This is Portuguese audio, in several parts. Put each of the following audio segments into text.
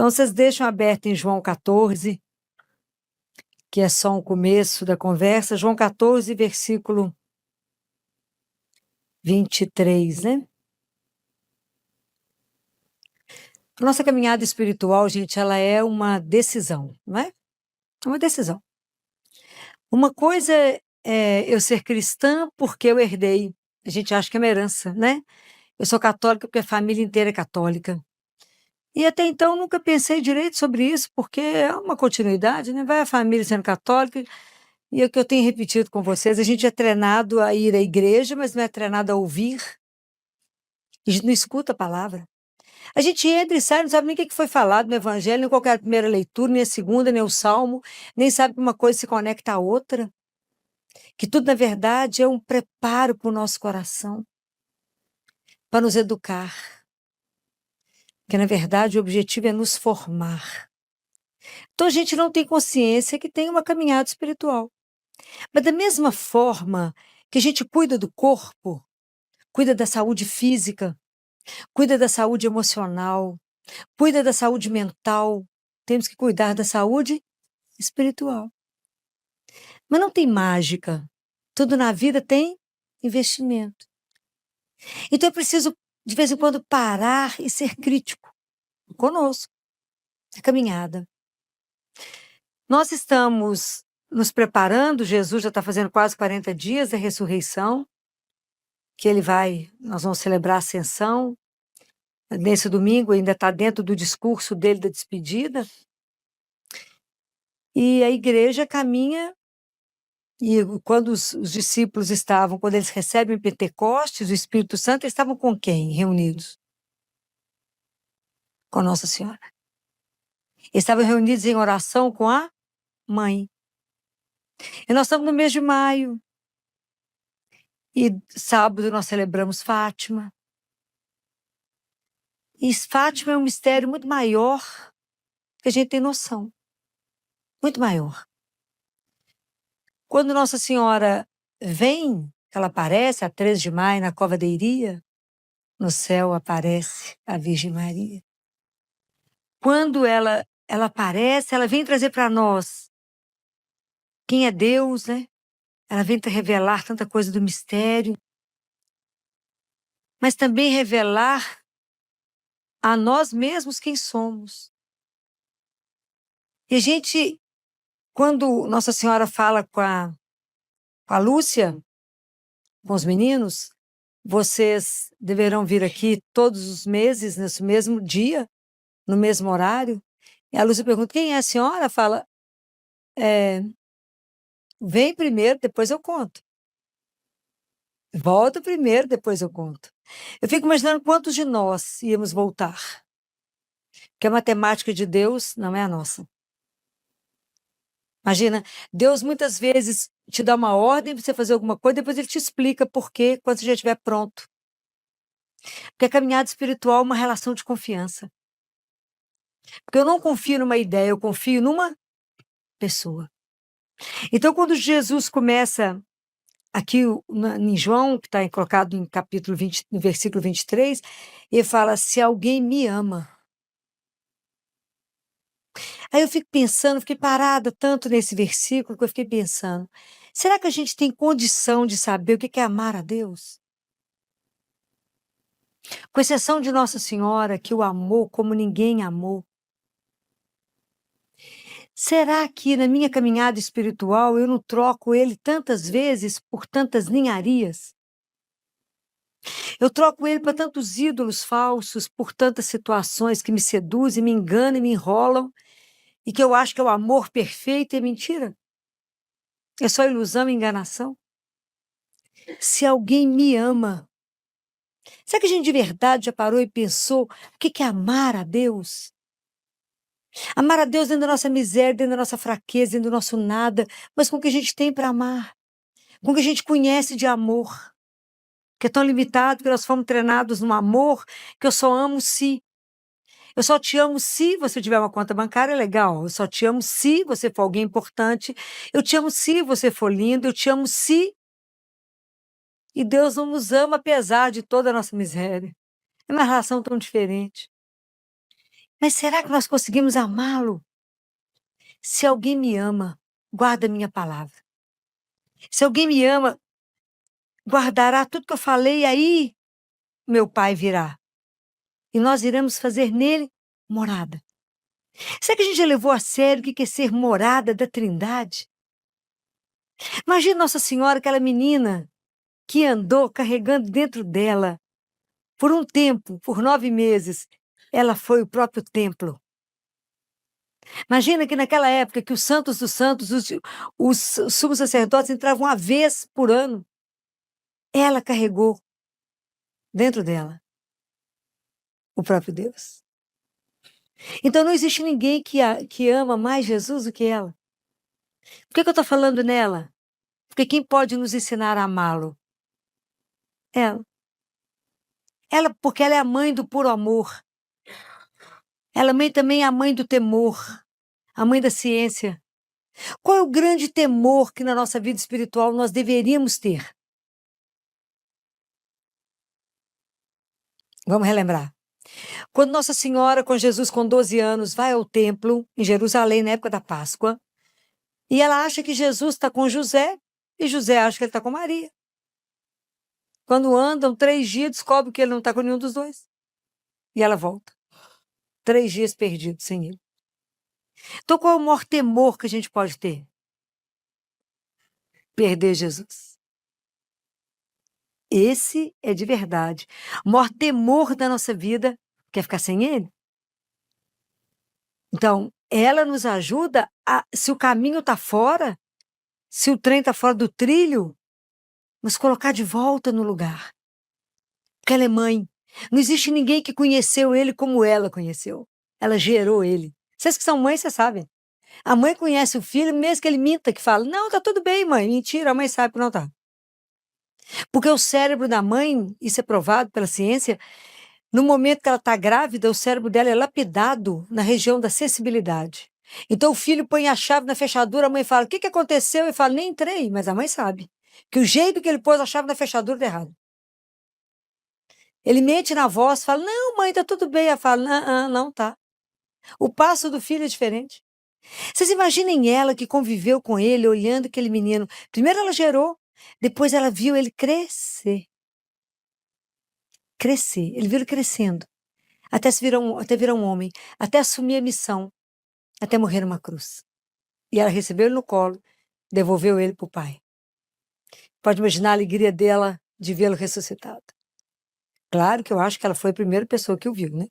Então, vocês deixam aberto em João 14, que é só um começo da conversa. João 14, versículo 23, né? A nossa caminhada espiritual, gente, ela é uma decisão, não é? É uma decisão. Uma coisa é eu ser cristã porque eu herdei. A gente acha que é uma herança, né? Eu sou católica porque a família inteira é católica. E até então nunca pensei direito sobre isso, porque é uma continuidade, né? Vai a família sendo católica, e é o que eu tenho repetido com vocês, a gente é treinado a ir à igreja, mas não é treinado a ouvir, a gente não escuta a palavra. A gente entra e sai, não sabe nem o que foi falado no evangelho, nem qual que é a primeira leitura, nem a segunda, nem o salmo, nem sabe que uma coisa se conecta à outra, que tudo, na verdade, é um preparo para o nosso coração, para nos educar, que, na verdade, o objetivo é nos formar. Então, a gente não tem consciência que tem uma caminhada espiritual. Mas da mesma forma que a gente cuida do corpo, cuida da saúde física, cuida da saúde emocional, cuida da saúde mental, temos que cuidar da saúde espiritual. Mas não tem mágica. Tudo na vida tem investimento. Então é preciso, de vez em quando, parar e ser crítico conosco, a caminhada. Nós estamos nos preparando, Jesus já está fazendo quase 40 dias da ressurreição, que nós vamos celebrar a ascensão. Nesse domingo ainda está dentro do discurso dele da despedida. E a igreja caminha, e quando os discípulos quando eles recebem Pentecostes, o Espírito Santo, eles estavam com quem reunidos? Com Nossa Senhora. Eles estavam reunidos em oração com a mãe. E nós estamos no mês de maio. E sábado nós celebramos Fátima. E Fátima é um mistério muito maior que a gente tem noção. Muito maior. Quando Nossa Senhora vem, ela aparece a 13 de maio na Cova da Iria, no céu aparece a Virgem Maria. Quando ela aparece, ela vem trazer para nós quem é Deus, né? Ela vem revelar tanta coisa do mistério, mas também revelar a nós mesmos quem somos. E a gente, quando Nossa Senhora fala com a Lúcia, com os meninos, vocês deverão vir aqui todos os meses, nesse mesmo dia, no mesmo horário. E a Lúcia pergunta, quem é a senhora? Fala, vem primeiro, depois eu conto. Volta primeiro, depois eu conto. Eu fico imaginando quantos de nós íamos voltar. Porque a matemática de Deus não é a nossa. Imagina, Deus muitas vezes te dá uma ordem para você fazer alguma coisa, depois ele te explica por quê, quando você já estiver pronto. Porque a caminhada espiritual é uma relação de confiança. Porque eu não confio numa ideia, eu confio numa pessoa. Então, quando Jesus começa aqui em João, que está colocado em capítulo 20, no versículo 23, ele fala, se alguém me ama. Aí eu fico pensando, fiquei parada tanto nesse versículo, que eu fiquei pensando, será que a gente tem condição de saber o que é amar a Deus? Com exceção de Nossa Senhora, que o amou como ninguém amou. Será que na minha caminhada espiritual eu não troco ele tantas vezes por tantas ninharias? Eu troco ele para tantos ídolos falsos, por tantas situações que me seduzem, me enganam e me enrolam, e que eu acho que é o amor perfeito e é mentira? É só ilusão e enganação? Se alguém me ama, será que a gente de verdade já parou e pensou o que é amar a Deus? Amar a Deus dentro da nossa miséria, dentro da nossa fraqueza, dentro do nosso nada, mas com o que a gente tem para amar, com o que a gente conhece de amor, que é tão limitado que nós fomos treinados no amor, que eu só amo se. Eu só te amo se você tiver uma conta bancária legal. Eu só te amo se você for alguém importante. Eu te amo se você for lindo. Eu te amo se. E Deus não nos ama apesar de toda a nossa miséria. É uma relação tão diferente. Mas será que nós conseguimos amá-lo? Se alguém me ama, guarda a minha palavra. Se alguém me ama, guardará tudo que eu falei, aí meu Pai virá. E nós iremos fazer nele morada. Será que a gente já levou a sério o que é ser morada da Trindade? Imagina Nossa Senhora, aquela menina que andou carregando dentro dela, por um tempo, por 9 meses, ela foi o próprio templo. Imagina que naquela época que os santos dos santos, os sumos sacerdotes entravam uma vez por ano, ela carregou dentro dela o próprio Deus. Então não existe ninguém que ama mais Jesus do que ela. Por que eu estou falando nela? Porque quem pode nos ensinar a amá-lo? Ela. Ela, porque ela é a mãe do puro amor. Ela também é a mãe do temor, a mãe da ciência. Qual é o grande temor que na nossa vida espiritual nós deveríamos ter? Vamos relembrar. Quando Nossa Senhora, com Jesus com 12 anos, vai ao templo, em Jerusalém, na época da Páscoa, e ela acha que Jesus está com José, e José acha que ele está com Maria. Quando andam 3 dias, descobre que ele não está com nenhum dos dois. E ela volta. 3 dias perdidos sem ele. Então, qual é o maior temor que a gente pode ter? Perder Jesus. Esse é de verdade. O maior temor da nossa vida quer ficar sem ele. Então, ela nos ajuda se o caminho está fora, se o trem está fora do trilho, nos colocar de volta no lugar. Porque ela é mãe. Não existe ninguém que conheceu ele como ela conheceu. Ela gerou ele. Vocês que são mães, vocês sabem. A mãe conhece o filho, mesmo que ele minta, que fala, não, tá tudo bem, mãe. Mentira, a mãe sabe que não tá. Porque o cérebro da mãe, isso é provado pela ciência, no momento que ela está grávida, o cérebro dela é lapidado na região da sensibilidade. Então o filho põe a chave na fechadura, a mãe fala, o que aconteceu? Ele fala, nem entrei, mas a mãe sabe. Que o jeito que ele pôs a chave na fechadura está errado. Ele mente na voz, fala, não, mãe, tá tudo bem. Ela fala, não, não tá. O passo do filho é diferente. Vocês imaginem ela que conviveu com ele, olhando aquele menino. Primeiro ela gerou, depois ela viu ele crescer. Crescer. Ele viu ele crescendo. Até virar um homem. Até assumir a missão. Até morrer numa cruz. E ela recebeu ele no colo, devolveu ele para o pai. Pode imaginar a alegria dela de vê-lo ressuscitado. Claro que eu acho que ela foi a primeira pessoa que o viu, né?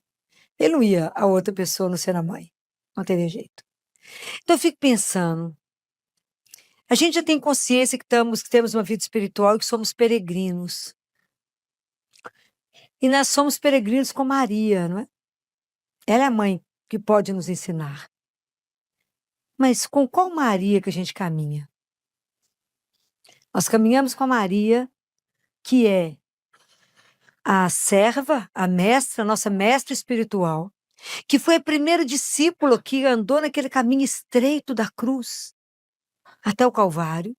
Ele não ia a outra pessoa não ser a mãe. Não teria jeito. Então eu fico pensando, a gente já tem consciência que temos uma vida espiritual e que somos peregrinos. E nós somos peregrinos com Maria, não é? Ela é a mãe que pode nos ensinar. Mas com qual Maria que a gente caminha? Nós caminhamos com a Maria, que é a serva, a mestra, a nossa mestra espiritual, que foi a primeira discípula que andou naquele caminho estreito da cruz até o Calvário.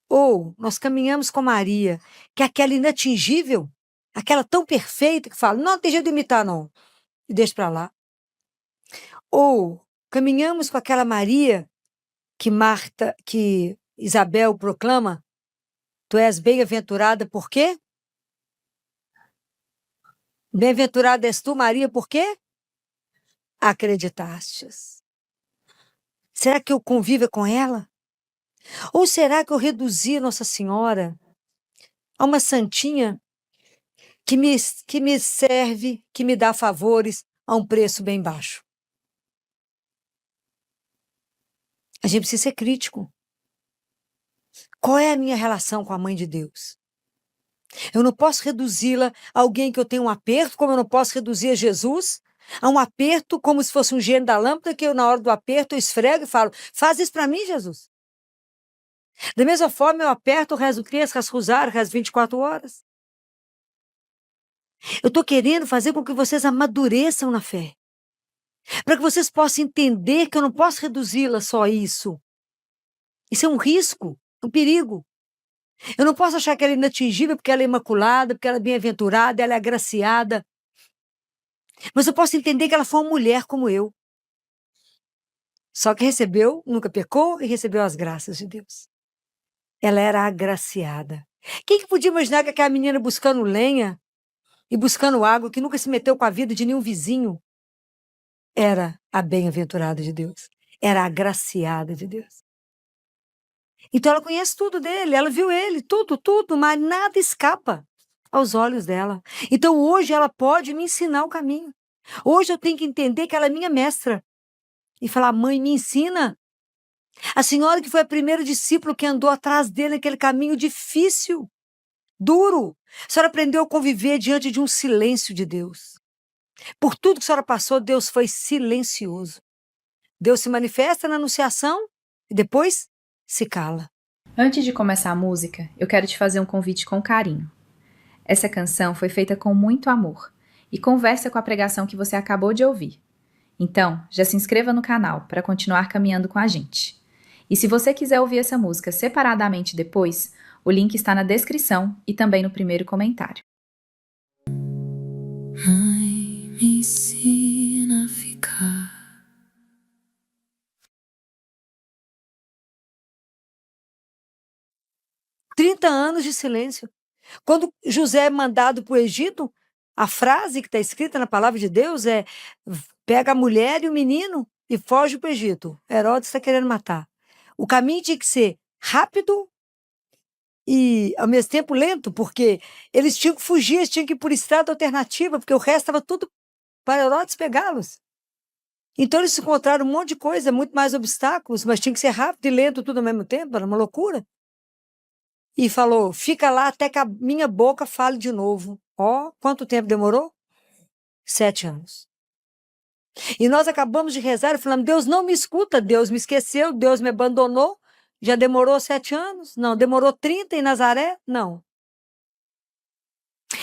Ou nós caminhamos com Maria, que é aquela inatingível, aquela tão perfeita que fala, não tem jeito de imitar não, e deixa para lá. Ou caminhamos com aquela Maria que Isabel proclama, tu és bem-aventurada por quê? Bem-aventurada és tu, Maria, por quê? Acreditastes. Será que eu convivo com ela? Ou será que eu reduzi Nossa Senhora a uma santinha que me serve, que me dá favores a um preço bem baixo? A gente precisa ser crítico. Qual é a minha relação com a Mãe de Deus? Eu não posso reduzi-la a alguém que eu tenho um aperto, como eu não posso reduzir a Jesus a um aperto como se fosse um gênio da lâmpada, que eu, na hora do aperto, eu esfrego e falo, faz isso para mim, Jesus. Da mesma forma, eu aperto, rezo o terço, rezo o rosário, rezo 24 horas. Eu estou querendo fazer com que vocês amadureçam na fé. Para que vocês possam entender que eu não posso reduzi-la só a isso. Isso é um risco, um perigo. Eu não posso achar que ela é inatingível porque ela é imaculada, porque ela é bem-aventurada, ela é agraciada. Mas eu posso entender que ela foi uma mulher como eu. Só que recebeu, nunca pecou e recebeu as graças de Deus. Ela era agraciada. Quem que podia imaginar que aquela menina buscando lenha e buscando água, que nunca se meteu com a vida de nenhum vizinho, era a bem-aventurada de Deus. Era a agraciada de Deus. Então ela conhece tudo dele, ela viu ele, tudo, tudo, mas nada escapa aos olhos dela. Então hoje ela pode me ensinar o caminho. Hoje eu tenho que entender que ela é minha mestra. E falar, mãe, me ensina. A senhora que foi a primeira discípula que andou atrás dele naquele caminho difícil, duro. A senhora aprendeu a conviver diante de um silêncio de Deus. Por tudo que a senhora passou, Deus foi silencioso. Deus se manifesta na anunciação e depois se cala. Antes de começar a música, eu quero te fazer um convite com carinho. Essa canção foi feita com muito amor e conversa com a pregação que você acabou de ouvir. Então, já se inscreva no canal para continuar caminhando com a gente. E se você quiser ouvir essa música separadamente depois, o link está na descrição e também no primeiro comentário. Mãe, me ensina a ficar. Trinta anos de silêncio. Quando José é mandado para o Egito, a frase que está escrita na palavra de Deus é: pega a mulher e o menino e foge para o Egito. Herodes está querendo matar. O caminho tinha que ser rápido e, ao mesmo tempo, lento, porque eles tinham que fugir, eles tinham que ir por estrada alternativa, porque o resto estava tudo para Herodes pegá-los. Então eles encontraram um monte de coisa, muito mais obstáculos, mas tinha que ser rápido e lento tudo ao mesmo tempo, era uma loucura. E falou, fica lá até que a minha boca fale de novo. Ó, quanto tempo demorou? 7 anos. E nós acabamos de rezar e falamos, Deus não me escuta, Deus me esqueceu, Deus me abandonou. Já demorou 7 anos? Não. Demorou 30 em Nazaré? Não.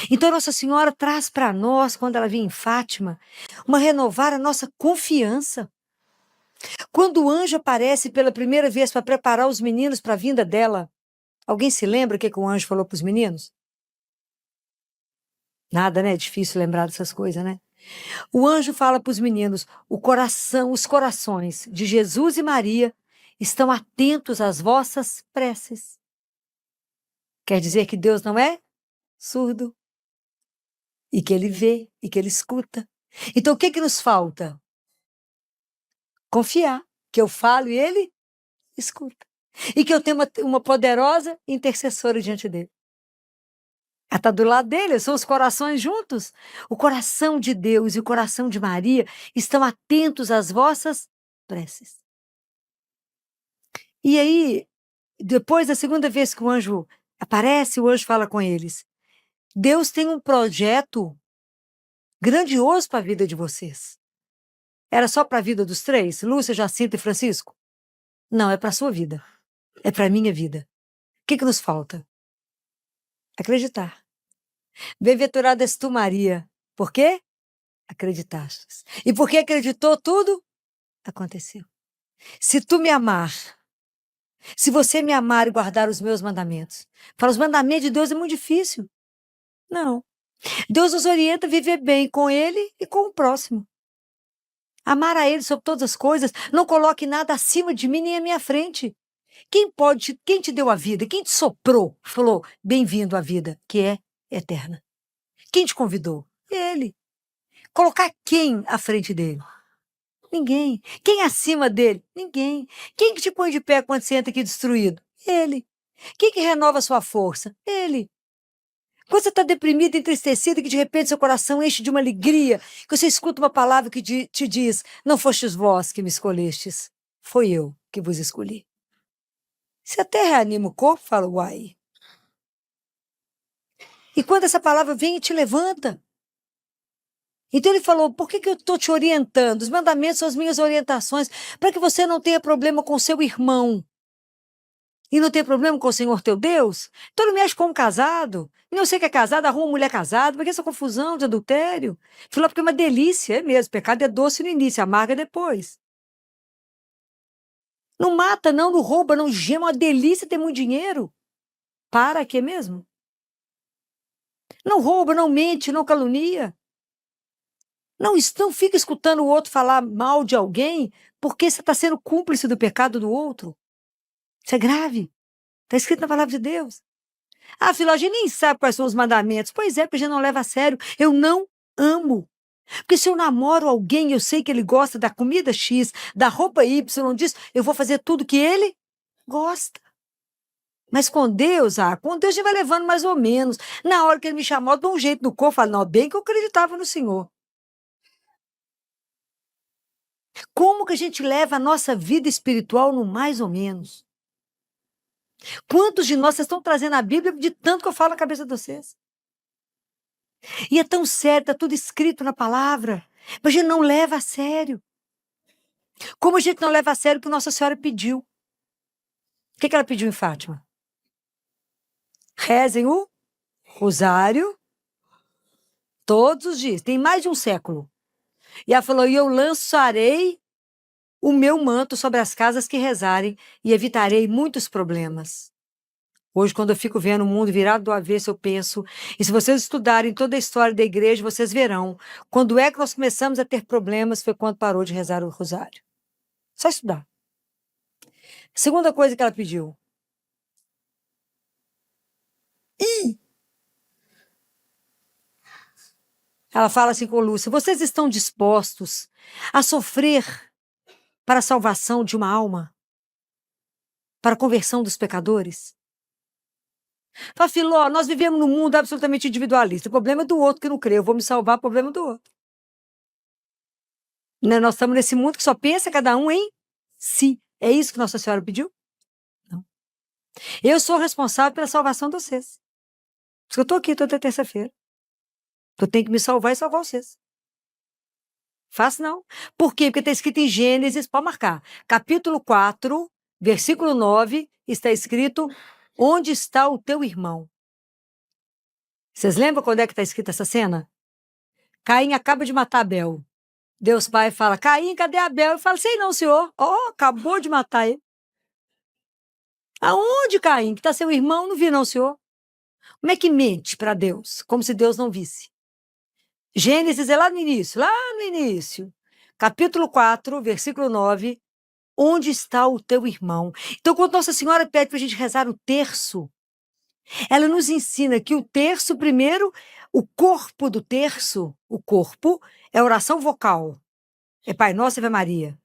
Então Nossa Senhora traz para nós, quando ela vem em Fátima, renovar a nossa confiança. Quando o anjo aparece pela primeira vez para preparar os meninos para a vinda dela, alguém se lembra o que o anjo falou para os meninos? Nada, né? É difícil lembrar dessas coisas, né? O anjo fala para os meninos, os corações de Jesus e Maria estão atentos às vossas preces. Quer dizer que Deus não é surdo e que Ele vê e que Ele escuta. Então o que nos falta? Confiar que eu falo e Ele escuta. E que eu tenho uma poderosa intercessora diante dele. Ela está do lado dele, são os corações juntos. O coração de Deus e o coração de Maria estão atentos às vossas preces. E aí, depois da segunda vez que o anjo aparece, o anjo fala com eles. Deus tem um projeto grandioso para a vida de vocês. Era só para a vida dos três, Lúcia, Jacinta e Francisco? Não, é para a sua vida. É para a minha vida. O que nos falta? Acreditar. Bem-aventurada és tu, Maria. Por quê? Acreditastes. E porque acreditou, tudo aconteceu. Se tu me amar, se você me amar e guardar os meus mandamentos. Para os mandamentos de Deus é muito difícil. Não. Deus nos orienta a viver bem com Ele e com o próximo. Amar a Ele sobre todas as coisas. Não coloque nada acima de mim nem à minha frente. Quem te deu a vida? Quem te soprou? Falou, bem-vindo à vida, que é eterna. Quem te convidou? Ele. Colocar quem à frente dele? Ninguém. Quem acima dele? Ninguém. Quem que te põe de pé quando você entra aqui destruído? Ele. Quem que renova a sua força? Ele. Quando você está deprimido, entristecido, que de repente seu coração enche de uma alegria, que você escuta uma palavra que te diz, não fostes vós que me escolhestes, foi eu que vos escolhi. Você até reanima o corpo, fala, uai. E quando essa palavra vem e te levanta. Então ele falou, por que eu estou te orientando? Os mandamentos são as minhas orientações, para que você não tenha problema com seu irmão. E não tenha problema com o Senhor teu Deus. Então não mexe com um casado. E não sei que é casado, arruma uma mulher casada. Por que essa confusão de adultério? Falou, porque é uma delícia, é mesmo. Pecado é doce no início, amarga depois. Não mata, não rouba, não gema, é uma delícia ter muito dinheiro. Para quê mesmo? Não rouba, não mente, não calunia. Não fica escutando o outro falar mal de alguém porque você está sendo cúmplice do pecado do outro. Isso é grave. Está escrito na palavra de Deus. Ah, filho, a gente nem sabe quais são os mandamentos. Pois é, porque a gente não leva a sério. Eu não amo. Porque se eu namoro alguém, eu sei que ele gosta da comida X, da roupa Y, disso, eu vou fazer tudo que ele gosta. Mas com Deus a gente vai levando mais ou menos. Na hora que ele me chamou, eu dou um jeito no corpo, falo, não, bem que eu acreditava no Senhor. Como que a gente leva a nossa vida espiritual no mais ou menos? Quantos de nós vocês estão trazendo a Bíblia de tanto que eu falo na cabeça de vocês? E é tão sério, está tudo escrito na palavra, mas a gente não leva a sério. Como a gente não leva a sério o que Nossa Senhora pediu? O que ela pediu em Fátima? Rezem o rosário todos os dias. Tem mais de um século. E ela falou, e eu lançarei o meu manto sobre as casas que rezarem e evitarei muitos problemas. Hoje, quando eu fico vendo o mundo virado do avesso, eu penso, e se vocês estudarem toda a história da igreja, vocês verão, quando é que nós começamos a ter problemas foi quando parou de rezar o rosário. Só estudar. Segunda coisa que ela pediu. Ela fala assim com Lúcia, vocês estão dispostos a sofrer para a salvação de uma alma? Para a conversão dos pecadores? Fala, Filó, nós vivemos num mundo absolutamente individualista. O problema é do outro que não crê. Eu vou me salvar, o problema é do outro. Né? Nós estamos nesse mundo que só pensa cada um em si. É isso que Nossa Senhora pediu? Não. Eu sou responsável pela salvação de vocês. Por isso que eu estou aqui toda terça-feira. Eu tenho que me salvar e salvar vocês. Fácil não. Por quê? Porque está escrito em Gênesis, pode marcar. Capítulo 4, versículo 9, está escrito, onde está o teu irmão? Vocês lembram quando é que está escrita essa cena? Caim acaba de matar Abel. Deus Pai fala, Caim, cadê Abel? Eu falo, sei não, senhor. Oh, acabou de matar ele. Aonde, Caim? Que está seu irmão? Não vi não, senhor. Como é que mente para Deus? Como se Deus não visse. Gênesis é lá no início, Capítulo 4, versículo 9. Onde está o teu irmão? Então, quando Nossa Senhora pede para a gente rezar o terço, ela nos ensina que o terço, primeiro, o corpo do terço, o corpo, é oração vocal. É Pai Nosso e Ave Maria.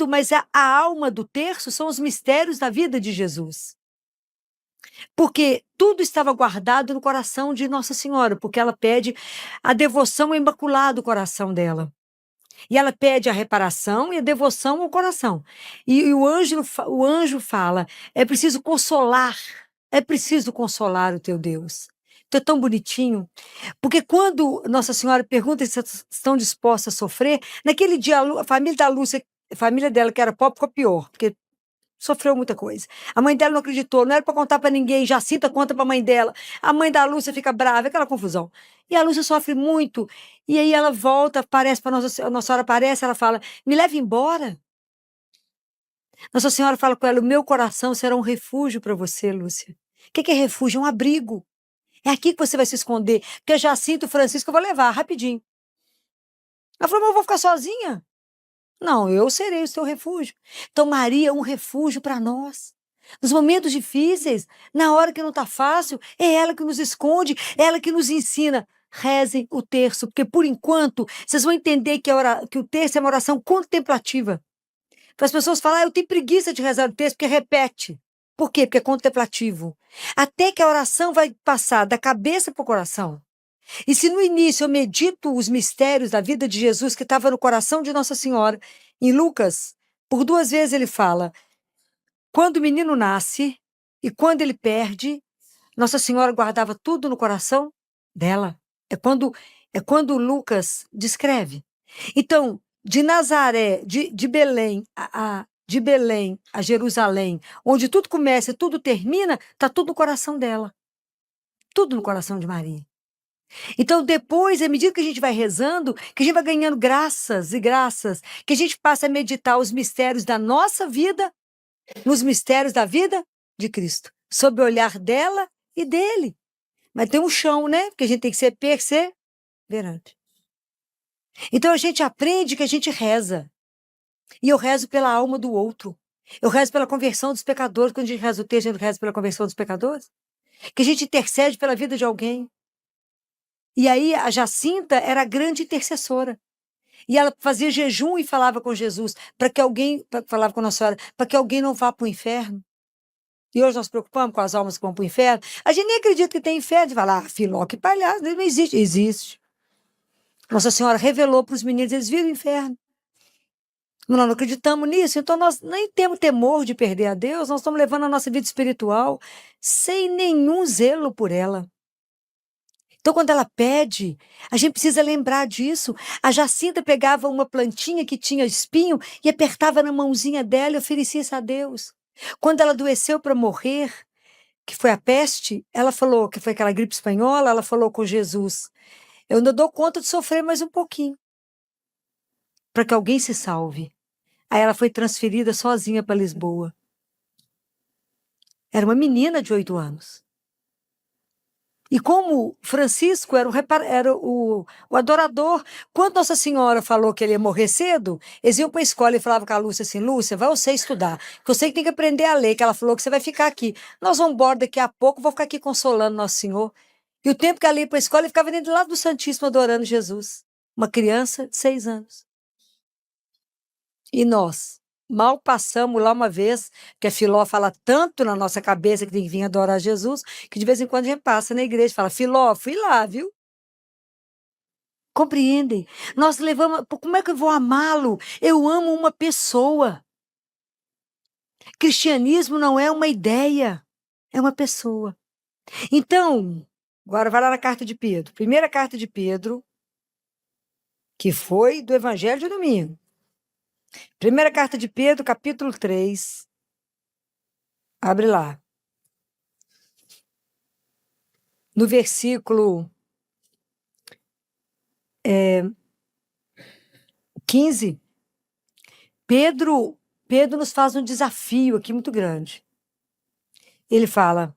Mas a alma do terço são os mistérios da vida de Jesus. Porque tudo estava guardado no coração de Nossa Senhora, porque ela pede a devoção imaculada do coração dela. E ela pede a reparação e a devoção ao coração. E o anjo fala, é preciso consolar o teu Deus. Então é tão bonitinho. Porque quando Nossa Senhora pergunta se estão dispostos a sofrer, naquele dia a família da Lúcia, a família dela que era pobre, ficou pior, porque sofreu muita coisa. A mãe dela não acreditou, não era para contar para ninguém, Jacinta conta para a mãe dela. A mãe da Lúcia fica brava, aquela confusão. E a Lúcia sofre muito. E aí ela volta, aparece para Nossa Senhora, aparece, ela fala, me leve embora. Nossa Senhora fala com ela, o meu coração será um refúgio para você, Lúcia. O que é refúgio? É um abrigo. É aqui que você vai se esconder. Porque Jacinto e Francisco eu vou levar, rapidinho. Ela falou, mas eu vou ficar sozinha? Não, eu serei o seu refúgio. Então, Maria é um refúgio para nós. Nos momentos difíceis, na hora que não está fácil, é ela que nos esconde, é ela que nos ensina. Rezem o terço, porque por enquanto vocês vão entender que o terço é uma oração contemplativa. Para as pessoas falarem, eu tenho preguiça de rezar o terço, porque repete. Por quê? Porque é contemplativo. Até que a oração vai passar da cabeça para o coração. E se no início eu medito os mistérios da vida de Jesus que estava no coração de Nossa Senhora, em Lucas, por 2 vezes ele fala, quando o menino nasce e quando ele perde, Nossa Senhora guardava tudo no coração dela. É quando Lucas descreve. Então, de Nazaré, de Belém de Belém a Jerusalém, onde tudo começa e tudo termina, está tudo no coração dela. Tudo no coração de Maria. Então, depois, à medida que a gente vai rezando, que a gente vai ganhando graças e graças, que a gente passa a meditar os mistérios da nossa vida, nos mistérios da vida de Cristo, sob o olhar dela e dele. Mas tem um chão, né? Porque a gente tem que ser perseverante. Então a gente aprende que a gente reza. E eu rezo pela alma do outro. Eu rezo pela conversão dos pecadores. Quando a gente reza o texto, a gente reza pela conversão dos pecadores. Que a gente intercede pela vida de alguém. E aí a Jacinta era a grande intercessora. E ela fazia jejum e falava com Jesus, falava com Nossa Senhora, para que alguém não vá para o inferno. E hoje nós nos preocupamos com as almas que vão para o inferno. A gente nem acredita que tem inferno. Fala, Filó, que palhaço, não existe. Existe. Nossa Senhora revelou para os meninos, eles viram o inferno. Nós não acreditamos nisso, então nós nem temos temor de perder a Deus, nós estamos levando a nossa vida espiritual sem nenhum zelo por ela. Então, quando ela pede, a gente precisa lembrar disso. A Jacinta pegava uma plantinha que tinha espinho e apertava na mãozinha dela e oferecia isso a Deus. Quando ela adoeceu para morrer, que foi a peste, ela falou, que foi aquela gripe espanhola, ela falou com Jesus, eu ainda dou conta de sofrer mais um pouquinho, para que alguém se salve. Aí ela foi transferida sozinha para Lisboa. Era uma menina de 8 anos. E como Francisco era o adorador, quando Nossa Senhora falou que ele ia morrer cedo, eles iam para a escola e falavam com a Lúcia assim, Lúcia, vai você estudar, que eu sei que tem que aprender a ler, que ela falou que você vai ficar aqui. Nós vamos embora daqui a pouco, vou ficar aqui consolando Nosso Senhor. E o tempo que ela ia para a escola, ele ficava dentro do lado do Santíssimo adorando Jesus. Uma criança de 6 anos. E nós mal passamos lá uma vez, que a Filó fala tanto na nossa cabeça que tem que vir adorar Jesus, que de vez em quando a gente passa na igreja e fala, Filó, fui lá, viu? Compreendem? Nós levamos, como é que eu vou amá-lo? Eu amo uma pessoa. Cristianismo não é uma ideia, é uma pessoa. Então, agora vai lá na carta de Pedro. Primeira carta de Pedro, que foi do Evangelho de domingo. Primeira carta de Pedro, capítulo 3. Abre lá. No versículo 15, Pedro nos faz um desafio aqui muito grande. Ele fala,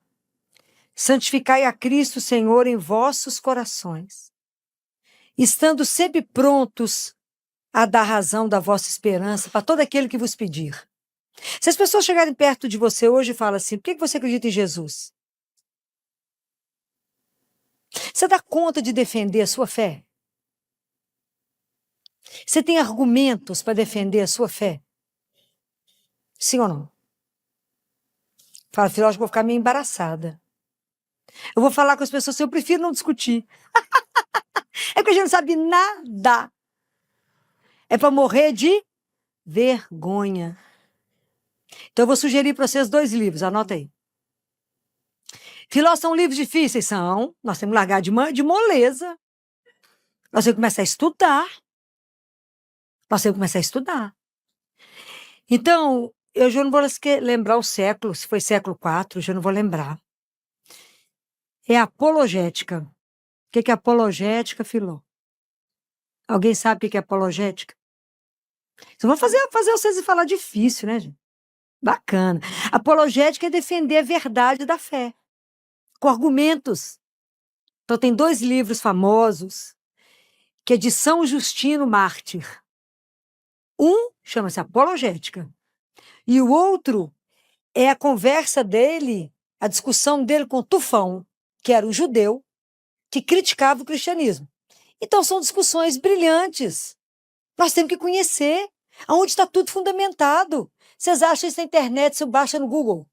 santificai a Cristo, Senhor, em vossos corações, estando sempre prontos a dar razão da vossa esperança para todo aquele que vos pedir. Se as pessoas chegarem perto de você hoje e falam assim, por que você acredita em Jesus? Você dá conta de defender a sua fé? Você tem argumentos para defender a sua fé? Sim ou não? Fala, filho, acho que vou ficar meio embaraçada. Eu vou falar com as pessoas assim, eu prefiro não discutir. É que a gente não sabe nada. É para morrer de vergonha. Então eu vou sugerir para vocês 2 livros, anota aí. Filó, são livros difíceis? São. Nós temos que largar de moleza. Nós temos que começar a estudar. Então, eu já não vou lembrar o século, se foi século IV, já não vou lembrar. É apologética. O que é apologética, Filó? Alguém sabe o que é apologética? Vocês vão fazer vocês falar difícil, né, gente? Bacana. Apologética é defender a verdade da fé, com argumentos. Então, tem 2 livros famosos, que é de São Justino Mártir. Um chama-se Apologética. E o outro é a conversa dele, a discussão dele com Tufão, que era um judeu que criticava o cristianismo. Então, são discussões brilhantes. Nós temos que conhecer aonde está tudo fundamentado. Vocês acham isso na internet, você baixa no Google.